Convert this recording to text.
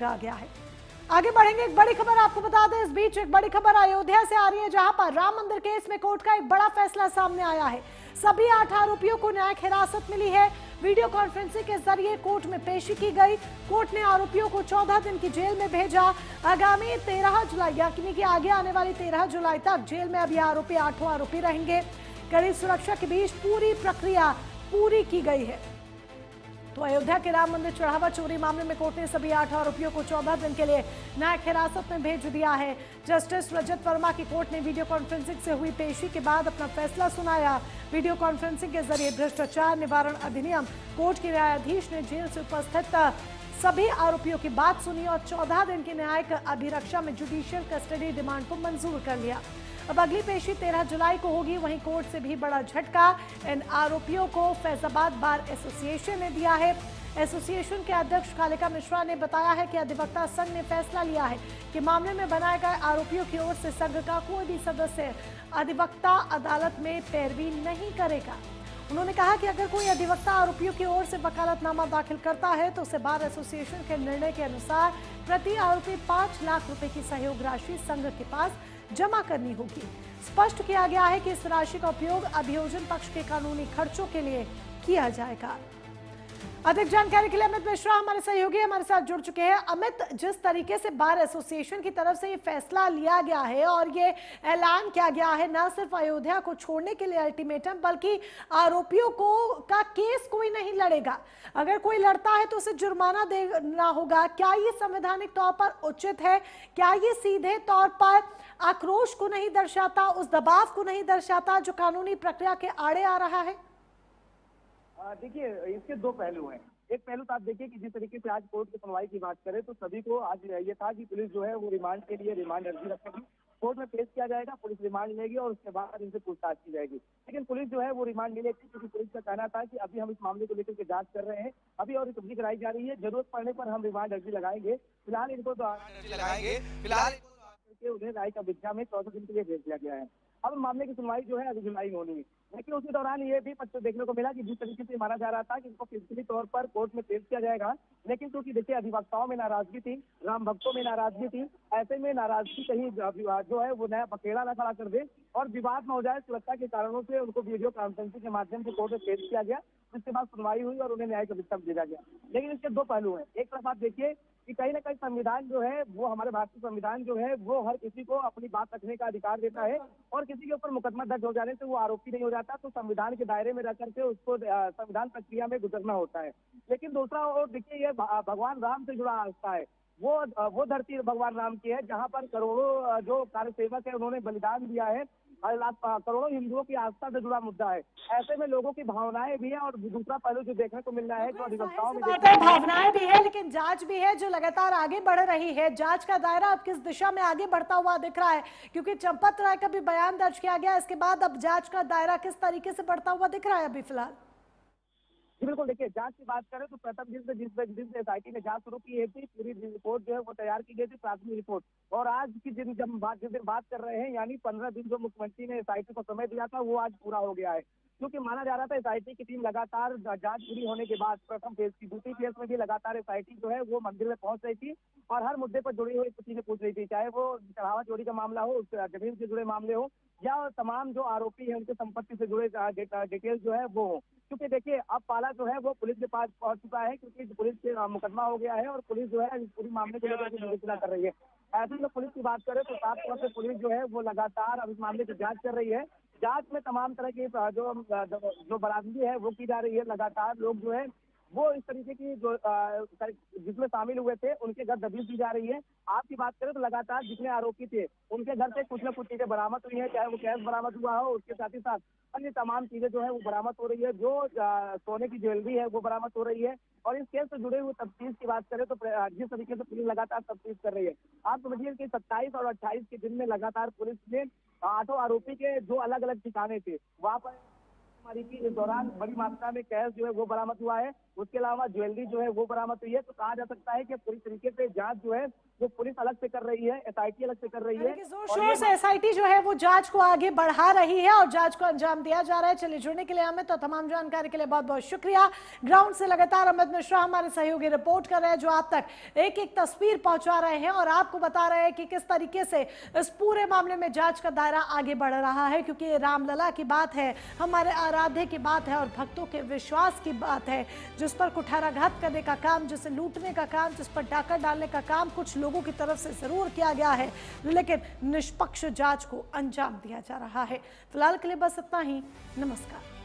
आ गया है। आगे बढ़ेंगे, एक बड़ी खबर आपको बता दें। इस बीच एक बड़ी खबर अयोध्या से आ रही है, जहां पर राम मंदिर केस में कोर्ट का एक बड़ा फैसला सामने आया है। सभी 8 आरोपियों को न्यायिक हिरासत मिली है। वीडियो कॉन्फ्रेंसिंग के जरिए कोर्ट में पेशी की गई। कोर्ट ने आरोपियों को 14 दिन की जेल में भेजा। आगामी 13 जुलाई यानी कि आगे आने वाली 13 जुलाई तक जेल में अब ये आरोपी 8 आरोपी रहेंगे। कड़ी सुरक्षा के बीच पूरी प्रक्रिया पूरी की गई है। तो अयोध्या के राम मंदिर चढ़ावा चोरी मामले में कोर्ट ने सभी 8 आरोपियों को 14 दिन के लिए न्यायिक हिरासत में भेज दिया है। जस्टिस रजत वर्मा की कोर्ट ने वीडियो कॉन्फ्रेंसिंग से हुई पेशी के बाद अपना फैसला सुनाया। वीडियो कॉन्फ्रेंसिंग के जरिए भ्रष्टाचार निवारण अधिनियम कोर्ट के न्यायाधीश ने जेल से उपस्थित सभी आरोपियों की बात सुनी और 14 दिन की न्यायिक अभिरक्षा में जुडिशियल कस्टडी डिमांड को मंजूर कर लिया। अब अगली पेशी 13 जुलाई को होगी। वहीं कोर्ट से भी बड़ा झटका इन आरोपियों को फैजाबाद बार एसोसिएशन ने दिया है। एसोसिएशन के अध्यक्ष कालिका मिश्रा ने बताया है कि अधिवक्ता संघ ने फैसला लिया है कि मामले में बनाए गए आरोपियों की ओर से संघ का कोई भी सदस्य अधिवक्ता अदालत में पैरवी नहीं करेगा। उन्होंने कहा कि अगर कोई अधिवक्ता आरोपियों की ओर से वकालतनामा दाखिल करता है तो उसे बार एसोसिएशन के निर्णय के अनुसार प्रति आरोपी 5 लाख रुपए की सहयोग राशि संघ के पास जमा करनी होगी। स्पष्ट किया गया है कि इस राशि का उपयोग अभियोजन पक्ष के कानूनी खर्चों के लिए किया जाएगा। अधिक जानकारी के लिए अमित मिश्रा हमारे सहयोगी हमारे साथ जुड़ चुके हैं। अमित, जिस तरीके से बार एसोसिएशन की तरफ से ये फैसला लिया गया है और ये ऐलान किया गया है, न सिर्फ अयोध्या को छोड़ने के लिए अल्टीमेटम, बल्कि आरोपियों को का केस कोई नहीं लड़ेगा। अगर कोई लड़ता है तो उसे जुर्माना देना होगा। क्या ये संवैधानिक तौर पर उचित है? क्या ये सीधे तौर पर आक्रोश को नहीं दर्शाता, उस दबाव को नहीं दर्शाता जो कानूनी प्रक्रिया के आड़े आ रहा है? देखिए, इसके दो पहलू हैं। एक पहलू तो आप देखिए कि जिस तरीके से आज कोर्ट की सुनवाई की बात करें तो सभी को आज ये था कि पुलिस जो है वो रिमांड के लिए रिमांड अर्जी रखेगी, कोर्ट में पेश किया जाएगा, पुलिस रिमांड लेगी और उसके बाद इनसे पूछताछ की जाएगी। लेकिन पुलिस जो है वो रिमांड नहीं लेती, क्योंकि पुलिस का कहना था कि अभी हम इस मामले को लेकर के जांच कर रहे हैं, अभी और रिकवरी कराई जा रही है, जरूरत पड़ने पर हम रिमांड अर्जी लगाएंगे। फिलहाल इनको तो उन्हें न्यायिक अभिज्ञा में 14 दिन के लिए भेज दिया गया है। अब मामले की सुनवाई जो है अभी जुलाई में होनी है। लेकिन उसी दौरान ये भी पक्ष देखने को मिला कि जिस तरीके से माना जा रहा था कि इनको फिजिकली तौर पर कोर्ट में पेश किया जाएगा, लेकिन क्योंकि देखिए अधिवक्ताओं में नाराजगी थी, राम भक्तों में नाराजगी थी, ऐसे में नाराजगी कहीं जो है वो नया पकेड़ा ना खड़ा कर दे और विवाद न हो जाए, सुरक्षा के कारणों से उनको वीडियो कॉन्फ्रेंसिंग के माध्यम से कोर्ट में पेश किया गया, जिसके बाद सुनवाई हुई और उन्हें न्यायिक अभिज्ञा भेजा गया। लेकिन इसके दो पहलू हैं। एक तरफ आप देखिए कि कहीं ना कहीं संविधान जो है वो, हमारे भारतीय संविधान जो है वो हर किसी को अपनी बात रखने का अधिकार देता है और किसी के ऊपर मुकदमा दर्ज हो जाने से वो आरोपी नहीं हो जाता, तो संविधान के दायरे में रह करके उसको संविधान प्रक्रिया में गुजरना होता है। लेकिन दूसरा ओर देखिए, ये भगवान राम से जुड़ा आस्था है। वो धरती भगवान राम की है, जहाँ पर करोड़ों जो कार्य सेवक है उन्होंने बलिदान दिया है, करोड़ों हिंदुओं की आस्था से जुड़ा मुद्दा है। ऐसे में लोगों की भावनाएं भी है और दूसरा पहलू जो देखने को मिल रहा है, जो अधिवक्ताओं में भावनाएं भी है, लेकिन जांच भी है जो लगातार आगे बढ़ रही है। जांच का दायरा अब किस दिशा में आगे बढ़ता हुआ दिख रहा है? क्योंकि चंपत राय का भी बयान दर्ज किया गया, इसके बाद अब जांच का दायरा किस तरीके से बढ़ता हुआ दिख रहा है अभी फिलहाल? जी बिल्कुल, देखिए जांच की बात करें तो प्रथम जिस एसआईटी ने जांच शुरू की थी, पूरी रिपोर्ट जो है वो तैयार की गई थी, प्राथमिक रिपोर्ट। और आज की जिस दिन बात कर रहे हैं, यानी 15 दिन जो मुख्यमंत्री ने एसआईटी को समय दिया था वो आज पूरा हो गया है। क्योंकि माना जा रहा था एसआईटी की टीम लगातार जांच पूरी होने के बाद प्रथम फेज की दूसरी फेज में भी लगातार एसआईटी जो है वो मंदिर में पहुंच रही थी और हर मुद्दे पर जुड़ी हुई चीजें पूछ रही थी, चाहे वो चढ़ावा चोरी का मामला हो, जमीन से जुड़े मामले हो, या तमाम जो आरोपी है उनके संपत्ति से जुड़े डिटेल जो है वो हो। क्योंकि देखिए अब पाला जो है वो पुलिस के पास पहुंच चुका है, क्योंकि पुलिस के मुकदमा हो गया है और पुलिस जो है इस पूरी मामले को लेकर विवेचना कर रही है। ऐसे में पुलिस की बात करें तो साफ तौर से पुलिस जो है वो लगातार अब इस मामले की जांच कर रही है। जांच में तमाम तरह की जो बरामदगी है वो की जा रही है। लगातार लोग जो है वो इस तरीके की जो जिसमें शामिल हुए थे उनके घर दबिश दी जा रही है। आपकी बात करें तो लगातार जितने आरोपी थे उनके घर से कुछ न कुछ चीजें बरामद हुई है, चाहे वो कैश बरामद हुआ हो, उसके साथ ही साथ अन्य तमाम चीजें जो है वो बरामद हो रही है। जो सोने की ज्वेलरी है वो बरामद हो रही है। और इस केस से जुड़े हुए तफ्तीश की बात करें तो जिस तरीके से पुलिस लगातार तफ्तीश कर रही है, आप समझिए कि 27 और 28 के दिन में लगातार पुलिस ने 8 आरोपी के जो अलग अलग ठिकाने थे वहां पर छापेमारी की। इस दौरान बड़ी मात्रा में कैश जो है वो बरामद हुआ है, उसके अलावा ज्वेलरी जो है वो बरामद हुई है। तो कहा जा सकता है कि पूरी तरीके से जांच जो है वो पुलिस अलग से कर रही है, एसआईटी अलग से कर रही है। जोर शोर से एसआईटी जो है वो जांच को आगे बढ़ा रही है और जांच को अंजाम दिया जा रहा है। चलिए, जुड़ने के लिए हमें तो तमाम जानकारी के लिए बहुत बहुत शुक्रिया। ग्राउंड से लगातार अमित मिश्रा हमारे सहयोगी रिपोर्ट कर रहे हैं, जो आप तक एक एक तस्वीर पहुंचा रहे हैं और आपको बता रहे हैं कि किस तरीके से इस पूरे मामले में जांच का दायरा आगे बढ़ रहा है, क्योंकि ये रामलला की बात है, हमारे आराध्य की बात है और भक्तों के विश्वास की बात है, जिस पर कुठाराघात करने का काम, जिसे लूटने का काम, जिस पर डाका डालने का काम कुछ लोगों की तरफ से जरूर किया गया है, लेकिन निष्पक्ष जांच को अंजाम दिया जा रहा है। फिलहाल के लिए बस इतना ही। नमस्कार।